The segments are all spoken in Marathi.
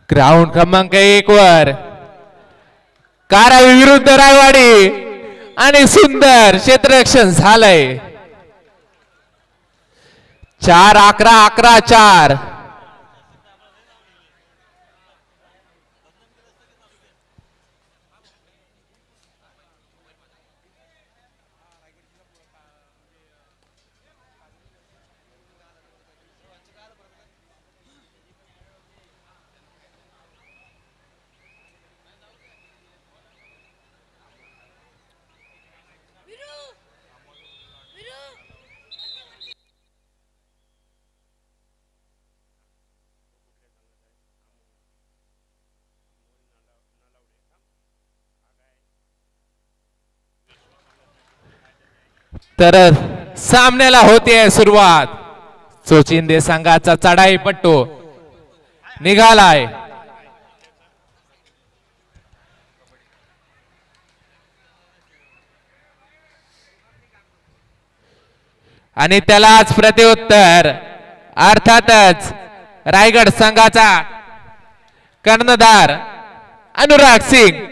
ग्राउंड क्रमांक 1 वर कारावी विरुद्ध रायवाडी आणि सुंदर क्षेत्ररक्षण झालंय. 4-11-11-4. तर सामन्याला होते सुरुवात. चोचिंदे संघाचा चढाई पट्टू निघालाय. आणि त्यालाच प्रत्युत्तर अर्थातच रायगड संघाचा कर्णधार अनुराग सिंग.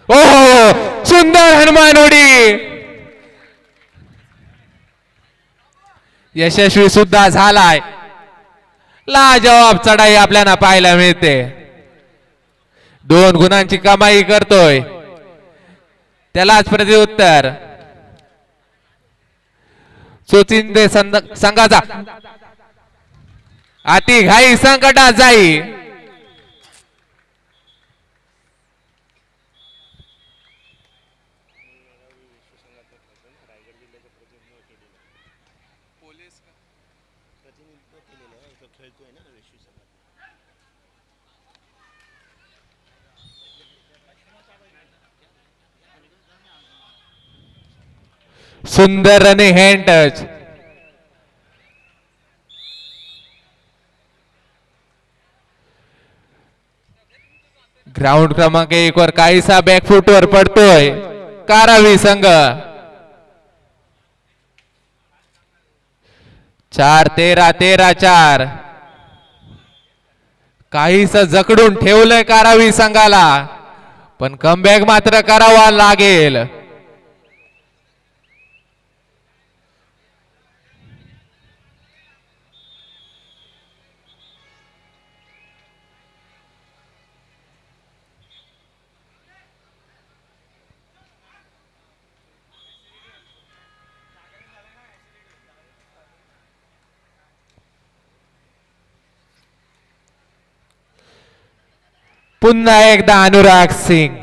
ओहो, सुंदर हनुमान उडी यशस्वी सुद्धा झालाय. लाजवाब चढाई आपल्याला पाहायला मिळते. 2 गुणांची कमाई करतोय. त्यालाच प्रत्युत्तर चोचिंदे संघाचा अति घाई संकटात जाई. सुंदर रनिंग हँड टच. ग्राउंड क्रमांक 1 वर काहीसा बॅकफुट वर पडतोय कारावी संघ. 4-13-13-4. काहीस जकडून ठेवलंय कारावी संघाला, पण कमबॅक मात्र करावा लागेल. पुन्हा एकदा अनुराग सिंग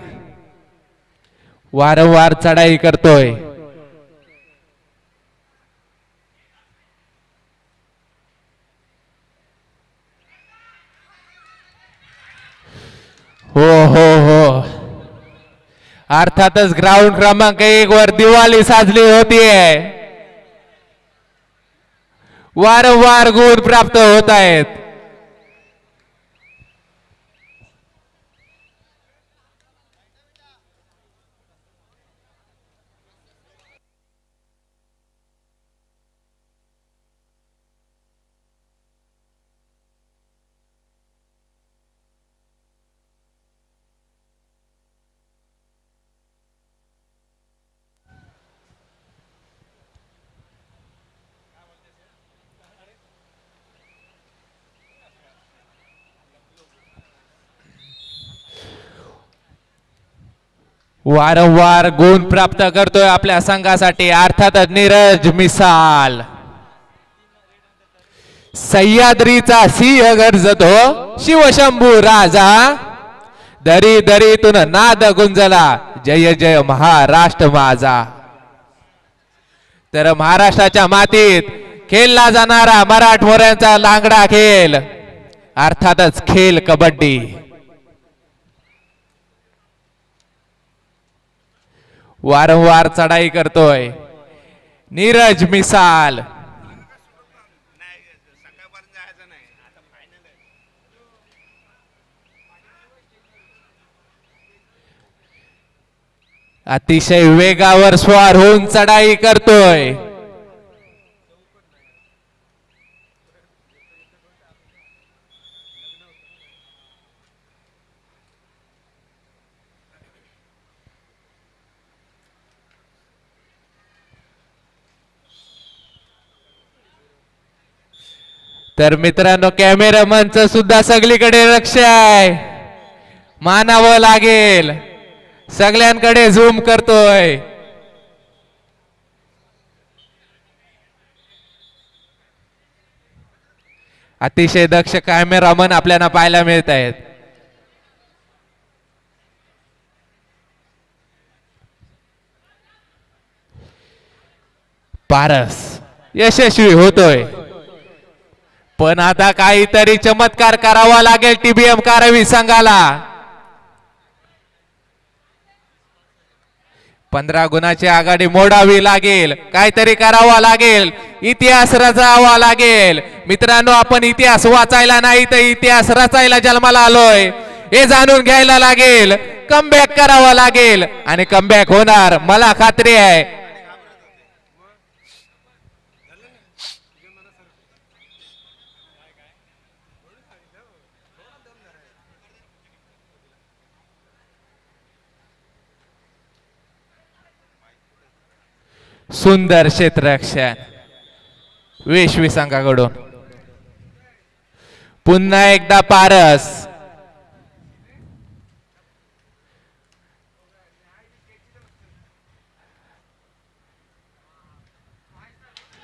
वारंवार चढाई करतोय. हो हो हो, अर्थातच ग्राउंड क्रमांक 1 वर दिवाळी साजरी होतीये. वारंवार गुण प्राप्त होत आहेत. वारंवार गुण प्राप्त करतोय आपल्या संघासाठी अर्थातच नीरज मिसाल. सह्याद्रीचा सिंह गर्जतो शिवशंभू राजा. दरी दरीतून नाद गुंजला जय जय महाराष्ट्र माझा. तर महाराष्ट्राच्या मातीत खेळला जाणारा मराठमोऱ्यांचा लांगडा खेळ अर्थातच खेळ कबड्डी. वारंवार चढाई करतोय नीरज मिसाल. अतिशय वेगावर स्वार होऊन चढाई करतोय. तर मित्रांनो कॅमेरामनचं सुद्धा सगळीकडे लक्ष आहे, मानावं लागेल, सगळ्यांकडे झूम करतोय. अतिशय दक्ष कॅमेरामन आपल्याला पाहायला मिळत आहेत. पारस यशस्वी होतोय, पण आता काहीतरी चमत्कार करावा लागेल टीबीएम कारवी संघाला. 15 गुणाची आघाडी मोडावी लागेल, काहीतरी करावा लागेल, इतिहास रचावा लागेल. मित्रांनो आपण इतिहास वाचायला नाही तर इतिहास रचायला जन्माला आलोय हे जाणून घ्यायला लागेल. कमबॅक करावा लागेल आणि कमबॅक होणार, मला खात्री आहे. सुंदर क्षेत्ररक्षण वेशवी संघाकडून. पुन्हा एकदा पारस.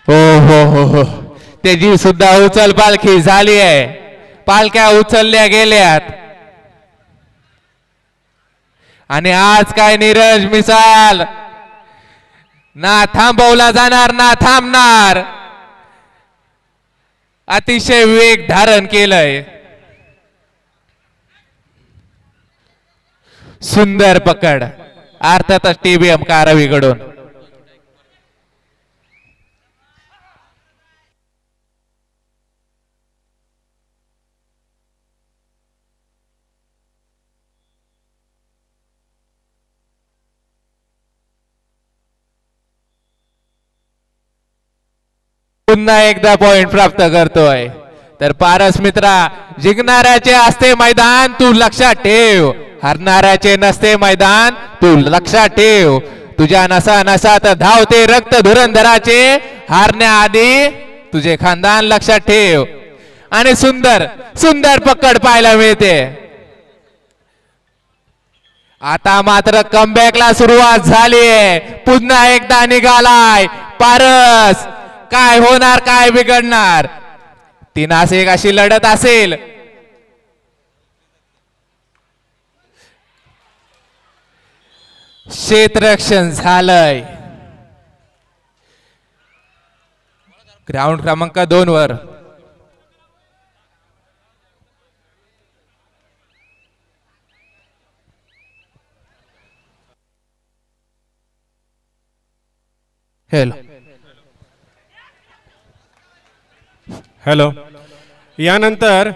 हो हो हो हो, त्याची सुद्धा उचल पालखी झाली आहे, पालख्या उचलल्या गेल्यात. आणि आज काय नीरज मिसाल ना थांबवला जाणार ना थांबणार, अतिशय वेग धारण केलंय. सुंदर पकड अर्थातच टीबीएम कारवीकडून. पुन्हा एकदा पॉइंट प्राप्त करतोय. तर पारस मित्रा, जिंकणाऱ्याचे असते मैदान तू लक्षात ठेव, हरणाऱ्याचे नसते मैदान तू लक्षात ठेव. तुझ्या नसा नसात धावते रक्त धुरंधराचे, हारण्याआधी तुझे खानदान लक्षात ठेव. आणि सुंदर सुंदर पकड पाहायला मिळते. आता मात्र कमबॅकला सुरुवात झालीये, पुन्हा एकदा निघालाय पारस. काय होणार, काय बिघडणार, 3-1 अशी लढत असेल. क्षेत्ररक्षण झालंय ग्राउंड क्रमांक 2 वर. हॅलो. यानंतर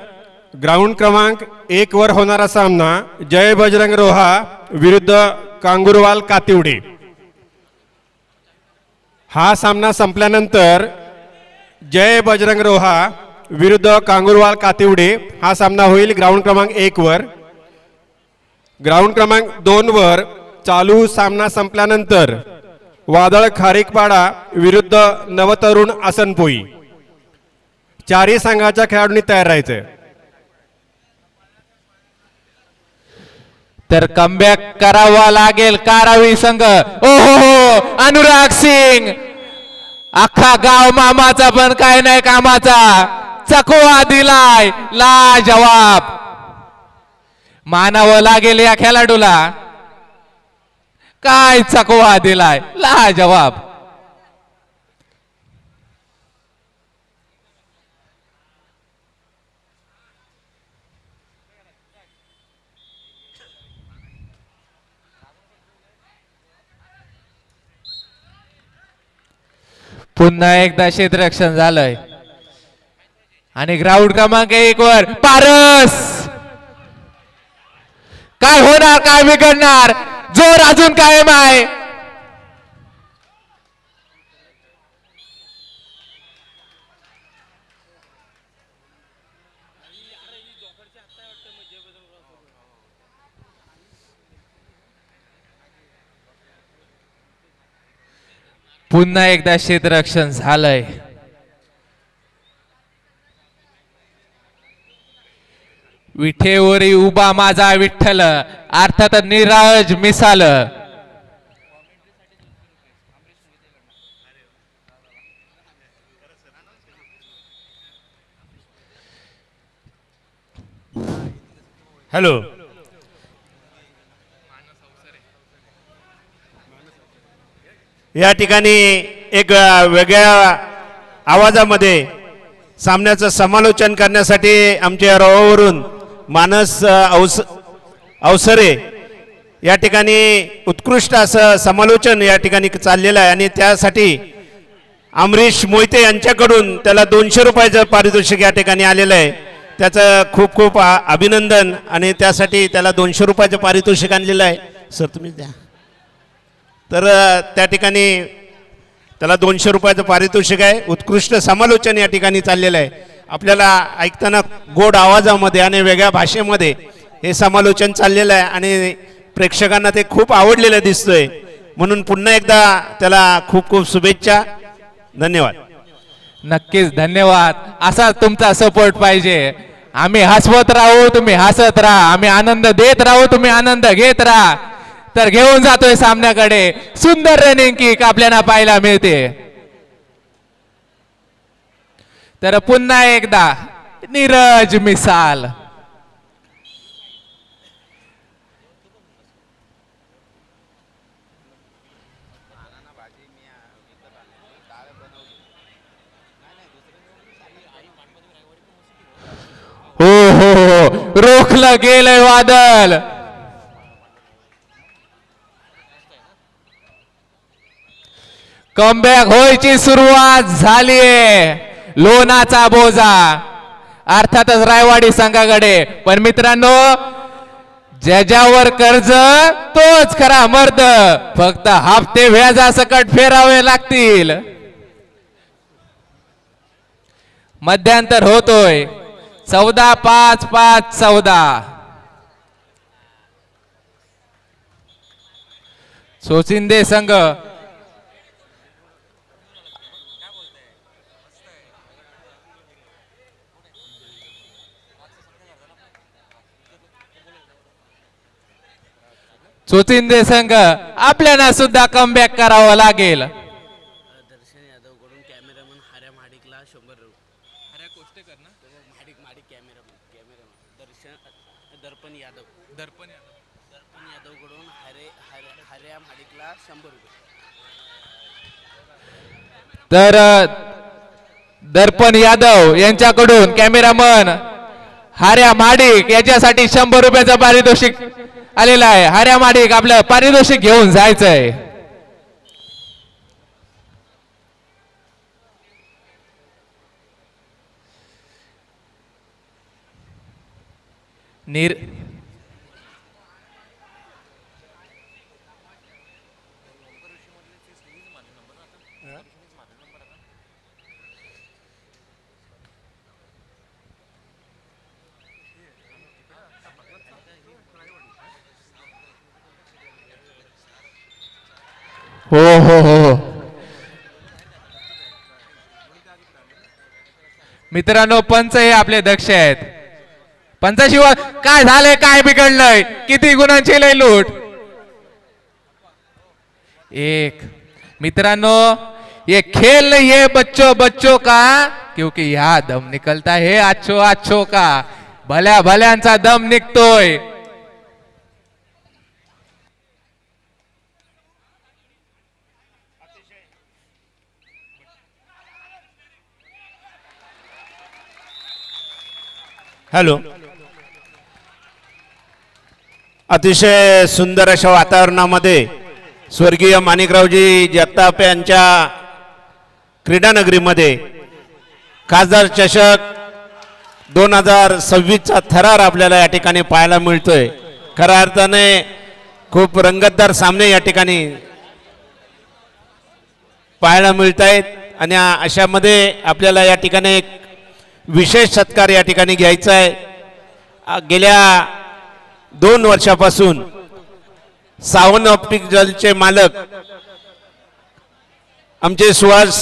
ग्राउंड क्रमांक 1 वर होणारा सामना जय बजरंग रोहा विरुद्ध कांगुरवाल कातिवडे. हा सामना संपल्यानंतर जय बजरंग रोहा विरुद्ध कांगुरवाल कातिवडे हा सामना होईल ग्राउंड क्रमांक 1 वर. ग्राउंड क्रमांक 2 वर चालू सामना संपल्यानंतर वादळ खारीकपाडा विरुद्ध नवतरुण आसनपोई. चारही संघाच्या खेळाडूंनी तयार राहायचंय. तर कमबॅक करावा लागेल कारावी संघ. ओ हो हो, अनुराग सिंग, अख्खा गाव मामाचा पण काय नाही कामाचा, चकवा दिलाय लाजवाब. मानावं लागेल या खेळाडूला, काय चकवा दिलाय लाजवाब. पुन्हा एकदा क्षेत्ररक्षण झालंय आणि ग्राउंड क्रमांक 1 वर पारस. काय होणार, काय बिघडणार, जोर अजून कायम आहे. पुन्हा एकदा क्षेत्ररक्षण झालंय. विठेवरी उभा माझा विठ्ठल, अर्थात निराज मिसाल. हॅलो, या ठिकाणी एक वेगळ्या आवाजामध्ये सामन्याचं समालोचन करण्यासाठी आमच्या रोहावरून मानस अवसरे या ठिकाणी उत्कृष्ट असं समालोचन या ठिकाणी चाललेलं आहे आणि त्यासाठी अमरीश मोहिते यांच्याकडून त्याला 200 रुपयाचं पारितोषिक या ठिकाणी आलेलं आहे. त्याचं खूप खूप अभिनंदन आणि त्यासाठी त्याला 200 रुपयाचं पारितोषिक आणलेलं आहे. सर तुम्ही द्या. तर त्या ठिकाणी त्याला 200 रुपयाचं पारितोषिक आहे. उत्कृष्ट समालोचन या ठिकाणी चाललेलं आहे. आपल्याला ऐकताना गोड आवाजामध्ये आणि वेगळ्या भाषेमध्ये हे समालोचन चाललेलं आहे आणि प्रेक्षकांना ते खूप आवडलेलं दिसतंय. म्हणून पुन्हा एकदा त्याला खूप खूप शुभेच्छा. धन्यवाद. नक्कीच धन्यवाद. असा तुमचा सपोर्ट पाहिजे. आम्ही हसवत राहू, तुम्ही हसत राहा. आम्ही आनंद देत राहू, तुम्ही आनंद घेत राहा. तर घेऊन जातोय सामन्याकडे. सुंदर रनिंग किक आपल्याला पाहायला मिळते. तर पुन्हा एकदा नीरज मिसाल. हो, रोखलं गेलंय वादळ. कमबॅक व्हायची सुरुवात झालीये. लोणाचा बोजा अर्थातच रायवाडी संघाकडे. पण मित्रांनो, ज्याच्यावर कर्ज तोच खरा मर्द. फक्त हप्ते व्याजासकट फेरावे लागतील. मध्यांतर होतोय 14-5, 5-14. सोचिंदे संघ चोचिंदे संघ आपल्याला सुद्धा कमबॅक करावं लागेल. दर्शन यादव कडून कॅमेरामन हऱ्या महाडिकला 100 रुपये. हऱ्या कोष्टेकर ना, महाडिक कॅमेरामन दर्पण यादव कडून हऱ्या महाडिकला 100 रुपये. तर दर्पण यादव यांच्याकडून कॅमेरामन हार्या माडिक याच्यासाठी 100 रुपयाचं पारितोषिक आलेलं आहे. हार्या माडिक आपलं पारितोषिक घेऊन जायचंय. हो हो हो मित्रांनो, पंच हे आपले दक्ष आहेत. पंचाशिवाय काय झालंय, काय बिघडलंय, किती गुणांची लय लूट. एक मित्रांनो, ये खेल नहीं है बच्चों बच्चों का, क्योंकि यहाँ दम निकलता है अच्छो अच्छो का. भल्या भल्यांचा दम निघतोय. हॅलो, अतिशय सुंदर अशा वातावरणामध्ये स्वर्गीय माणिकरावजी जगताप यांच्या क्रीडानगरीमध्ये खासदार चषक 2026चा थरार आपल्याला या ठिकाणी पाहायला मिळतोय. खऱ्या अर्थाने खूप रंगतदार सामने या ठिकाणी पाहायला मिळत आहेत आणि अशामध्ये आपल्याला या ठिकाणी एक विशेष सत्कार या ठिकाणी घ्यायचा आहे. गेल्या 2 वर्षापासून सावंत ऑप्टिक जलचे मालक आमचे सुहास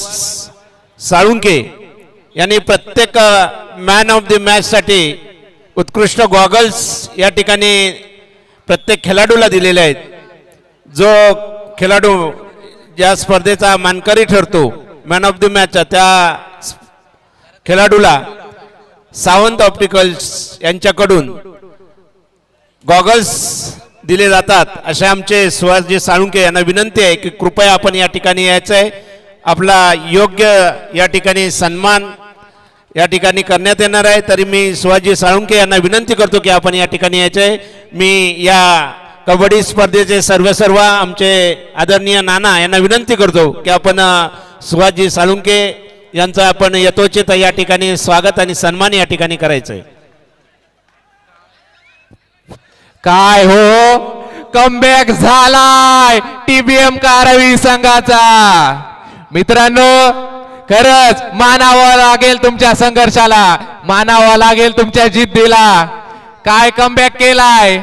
साळुंके यांनी प्रत्येक मॅन ऑफ द मॅच साठी उत्कृष्ट गॉगल्स या ठिकाणी प्रत्येक खेळाडूला दिलेले आहेत. जो खेळाडू ज्या स्पर्धेचा मानकरी ठरतो मॅन ऑफ द मॅचचा त्या खेळाडूला सावंत ऑप्टिकल्स यांच्याकडून गॉगल्स दिले जातात. असे आमचे सुहासजी साळुंके यांना विनंती आहे की कृपया आपण या ठिकाणी यायचं आहे. आपला योग्य या ठिकाणी सन्मान या ठिकाणी करण्यात येणार आहे. तरी मी सुहासजी साळुंके यांना विनंती करतो की आपण या ठिकाणी यायचं आहे. मी या कबड्डी स्पर्धेचे सर्व आमचे आदरणीय नाना यांना विनंती करतो की आपण सुहासजी साळुंके यांचं आपण यथोचित या ठिकाणी स्वागत आणि सन्मान या ठिकाणी करायचं आहे. काय हो, कमबॅक झालाय टीबीएम कारवी संघाचा. मित्रांनो, खरंच मानावं लागेल तुमच्या संघर्षाला, मानावं लागेल तुमच्या जिद्दीला. काय कमबॅक केलाय.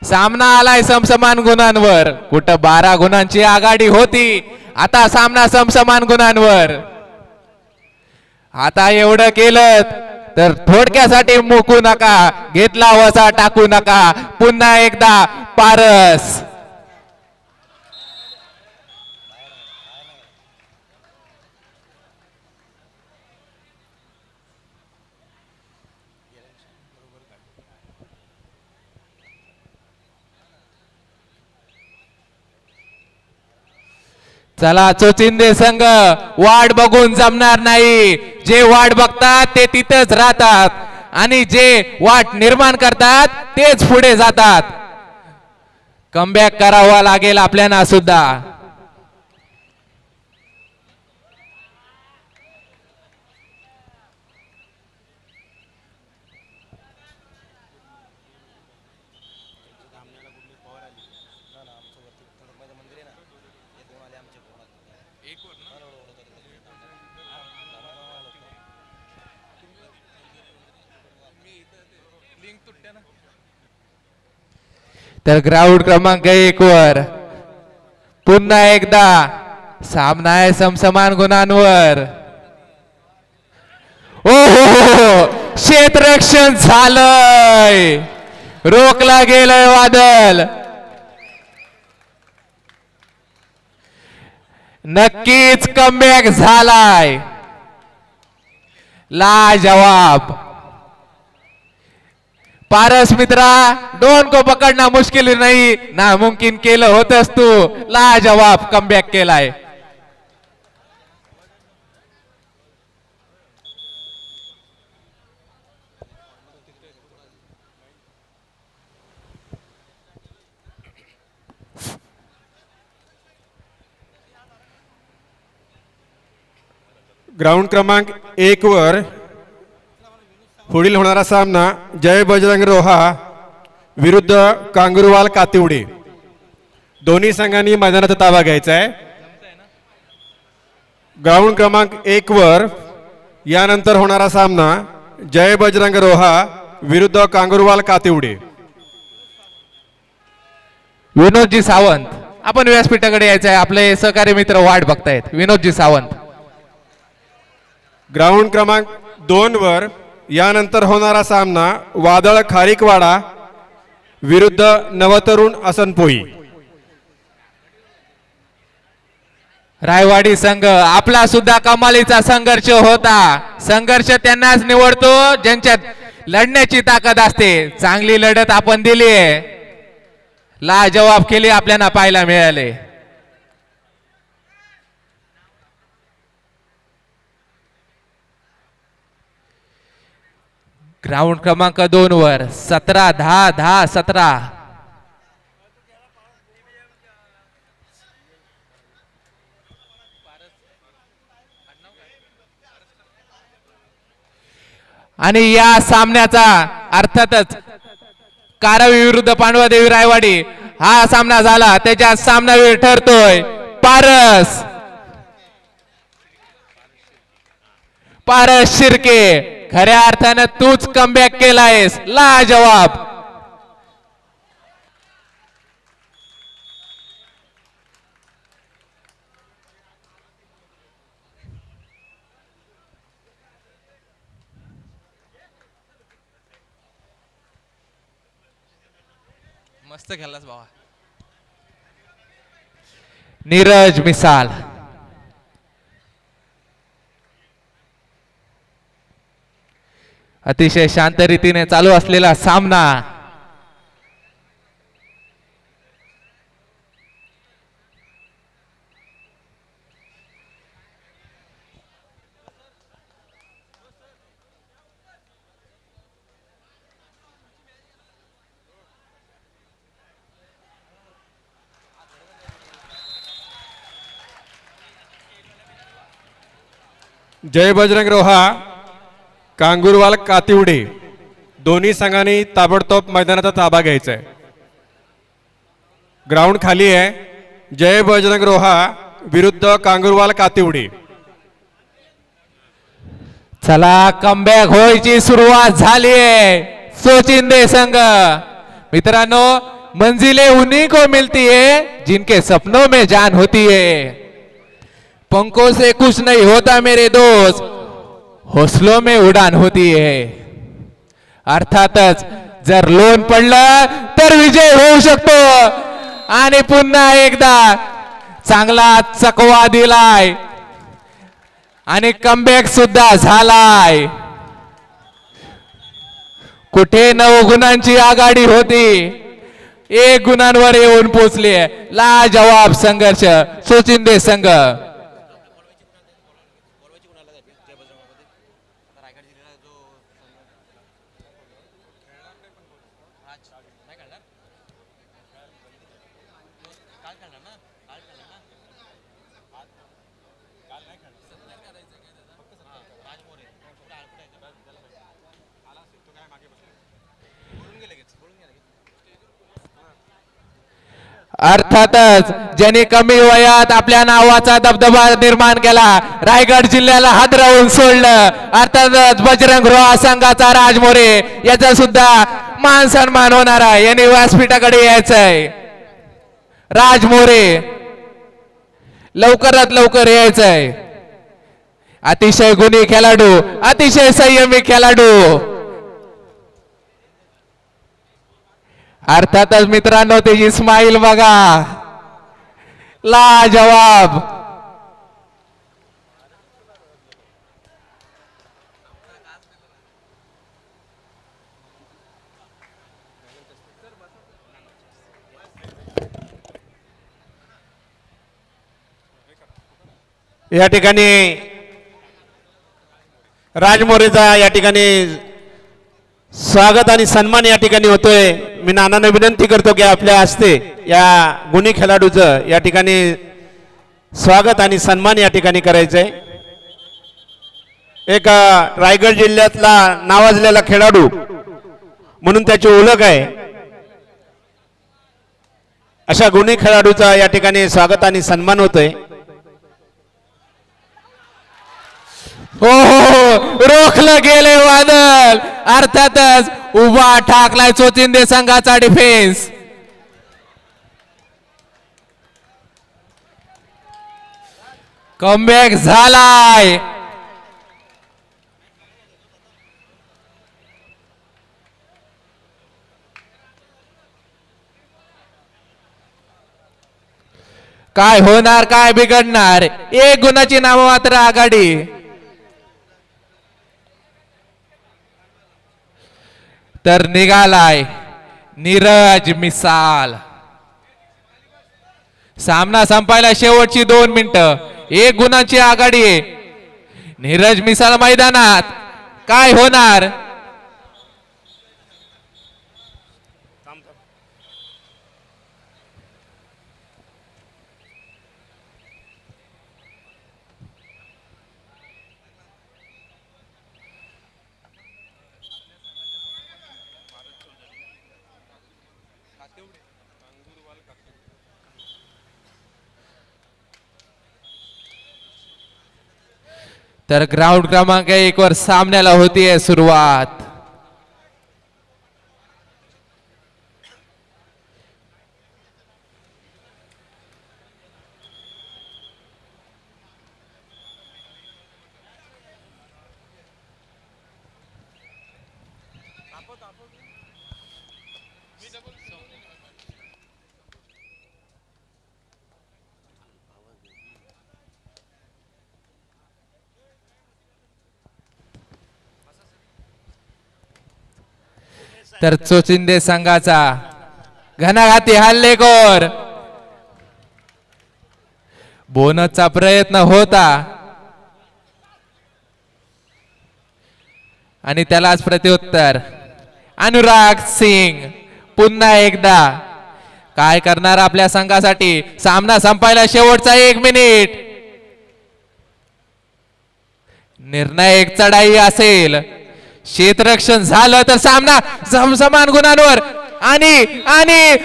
सामना आलाय समसमान गुणांवर. कुठं 12 गुणांची आघाडी होती, आता सामना समसमान गुणांवर. आता एवढं केलं तर थोडक्यासाठी मुकू नका, घेतला वसा टाकू नका. पुन्हा एकदा पारस. चला चोचिंदे संघ, वाट बघून जमणार नाही. जे वाट बघतात ते तिथेच राहतात आणि जे वाट निर्माण करतात तेच पुढे जातात. कमबॅक करावा लागेल आपल्याला सुद्धा. तर ग्राउंड क्रमांक 1 वर पुन्हा एकदा सामना आहे समसमान गुणांवर. ओहो, क्षेत्ररक्षण झालंय, रोखला गेलंय वादळ. नक्कीच कमबॅक झालाय. लाजवाब. पारस मित्रा, डोन को पकडना मुश्किल नाही, नामुमकिन केलं होतस तू. लाजवाब कमबॅक केलाय. ग्राउंड क्रमांक 1 वर पुढील होणारा सामना जय बजरंग रोहा विरुद्ध कांगुरवाल कातिवडे. दोन्ही संघांनी मैदानाचा ताबा घ्यायचा आहे. ग्राउंड क्रमांक 1 वर यानंतर होणारा सामना जय बजरंग रोहा विरुद्ध कांगुरवाल कातिवडे. विनोदजी सावंत, आपण व्यासपीठाकडे यायचं आहे. आपले सहकारी मित्र वाट बघतायत. विनोदजी सावंत. ग्राउंड क्रमांक 2 वर यानंतर होणारा सामना वादळ खारीकवाडा विरुद्ध नवतरुण असनपोई. रायवाडी संघ, आपला सुद्धा कमालीचा संघर्ष होता. संघर्ष त्यांनाच निवडतो ज्यांच्यात लढण्याची ताकद असते. चांगली लढत आपण दिली आहे, लाजवाब केली आपल्याला पाहायला मिळाले. ग्राउंड क्रमांक 2 वर 17-10-10-17. आणि या सामन्याचा अर्थातच कारवी विरुद्ध पांडवादेवी रायवाडी हा सामना झाला. त्याच्या सामनावीर ठरतोय पारस. पारस शिर्के, खऱ्या अर्थानं तूच कमबॅक केलायस. लाजवाब. मस्त खेळलास बाबा. नीरज मिसाल. अतिशय शांत रीतीने चालू असलेला सामना. जय बजरंग रोहा कांगुरवाल कातिवडे दोन्ही संघांनी ताबडतोब मैदानाचा ताबा घ्यायचा आहे. ग्राउंड खाली आहे. जय बजरंग रोहा विरुद्ध कांगुरवाल कातिवडे. चला कमबॅक व्हायची सुरुवात झालीये. सोचिंदे संघ. मित्रांनो मंजिलें उन्हीं को मिलती है जिनके सपनों में जान होती है. पंखों से कुछ नहीं होता मेरे दोस्त, हौसलों में उडान होती है. अर्थातच जर लोन पडलं तर विजय होऊ शकतो. आणि पुन्हा एकदा चांगला चकवा दिलाय आणि कमबॅक सुद्धा झालाय. कुठे 9 गुणांची आघाडी होती, 1 गुणांवर येऊन पोहोचली. लाजवाब संघर्ष सोचिंदे संघ. अर्थातच ज्यांनी कमी वयात आपल्या नावाचा दबदबा निर्माण केला, रायगड जिल्ह्याला हादरवून सोडलं, अर्थातच बजरंग रोहा संघाचा राजमोरे याचा सुद्धा मान सन्मान होणार आहे. यांनी व्यासपीठाकडे यायचंय. राजमोरे लवकरात लवकर यायचंय. अतिशय गुणी खेळाडू, अतिशय संयमी खेळाडू. अर्थातच मित्रांनो त्याची स्माइल बघा, लाजवाब. या ठिकाणी राजमोरेचा या ठिकाणी स्वागत आणि सन्मान या ठिकाणी होतोय. मी नानांना विनंती करतो की आपल्या हस्ते या गुणी खेळाडूचं या ठिकाणी स्वागत आणि सन्मान या ठिकाणी करायचंय. एक रायगड जिल्ह्यातला नावाजलेला खेळाडू म्हणून त्याची ओळख आहे. अशा गुणी खेळाडूचा या ठिकाणी स्वागत आणि सन्मान होतोय. हो रोखलं गेले वादळ. अर्थातच उभा ठाकलाय चोचिंदे संघाचा डिफेन्स. कमबॅक झालाय. काय होणार, काय बिघडणार. 1 गुणाची नाममात्र आघाडी. तर निघालाय नीरज मिसाल. सामना संपायला शेवटची 2 मिनिटं. 1 गुणाची आघाडी आहे. नीरज मिसाल मैदानात. काय होणार. तर ग्राउंड क्रमांक 1 वर सामन्याला होतीये सुरुवात. तर चोचिंदे संघाचा घणाघाती हल्लेखोर बोनसचा प्रयत्न होता आणि त्यालाच प्रत्युत्तर. अनुराग सिंग पुन्हा एकदा काय करणार आपल्या संघासाठी. सामना संपायला शेवटचा 1 मिनिट. निर्णायक चढाई असेल. क्षेत्ररक्षण झालं तर सामना समान गुणांवर आणि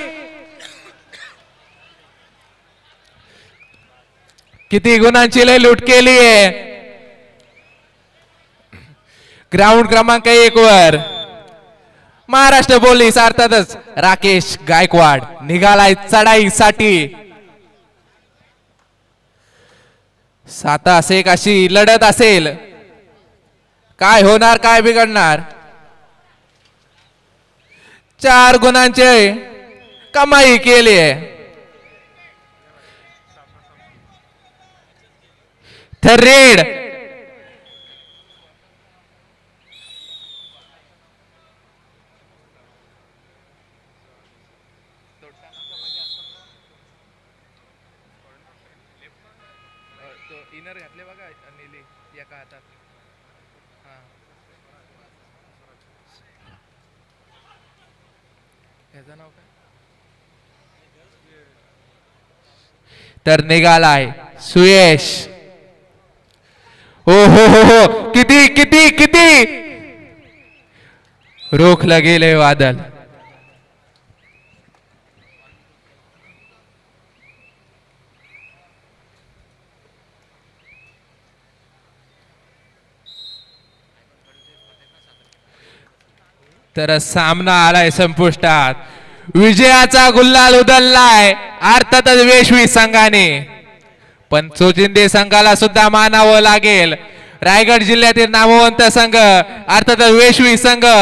किती गुणांची लय लूट केली आहे. ग्राउंड क्रमांक 1 वर महाराष्ट्र पोलीस अर्थातच राकेश गायकवाड निघालाय चढाईसाठी. 7-1 अशी लढत असेल. काय होणार, काय बिघडणार. 4 गुणांचे कमाई केली आहे. रेड इनर घातले बघा नीली एका हातात. ह्याचं नाव काय. तर निघालाय सुयश. हो किती किती किती रोखलं गेले वादळ. तर सामना आलाय संपुष्टात. विजयाचा गुल्हाल उधळलाय अर्थातच वेशवी संघाने. पण चोचिंदे संघाला सुद्धा मानावं लागेल. रायगड जिल्ह्यातील नामवंत संघ अर्थातच वेशवी संघ